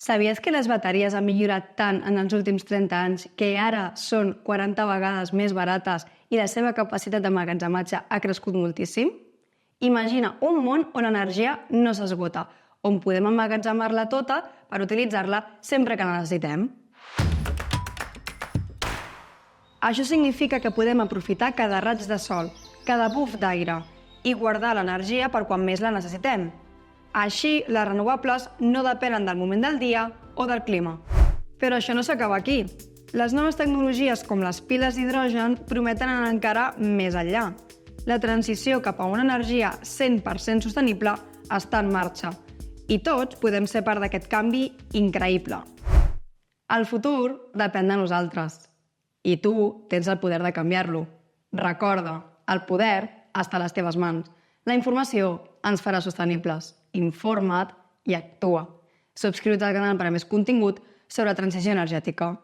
Sabies que les bateries han millorat tant en els últims 30 anys que ara són 40 vegades més barates i la seva capacitat d'emmagatzematge ha crescut moltíssim? Imagina un món on l'energia no s'esgota, on podem emmagatzemar-la tota per utilitzar-la sempre que la necessitem. Això significa que podem aprofitar cada raig de sol, cada buf d'aire i guardar l'energia per quan més la necessitem. Així, les renovables no depenen del moment del dia o del clima. Però això no s'acaba aquí. Les noves tecnologies com les piles d'hidrogen prometen anar encara més enllà. La transició cap a una energia 100% sostenible està en marxa i tots podem ser part d'aquest canvi increïble. El futur depèn de nosaltres i tu tens el poder de canviar-lo. Recorda, el poder està a les teves mans. La informació ens farà sostenibles. Informa't i actua. Subscriu-te al canal per a més contingut sobre transició energètica.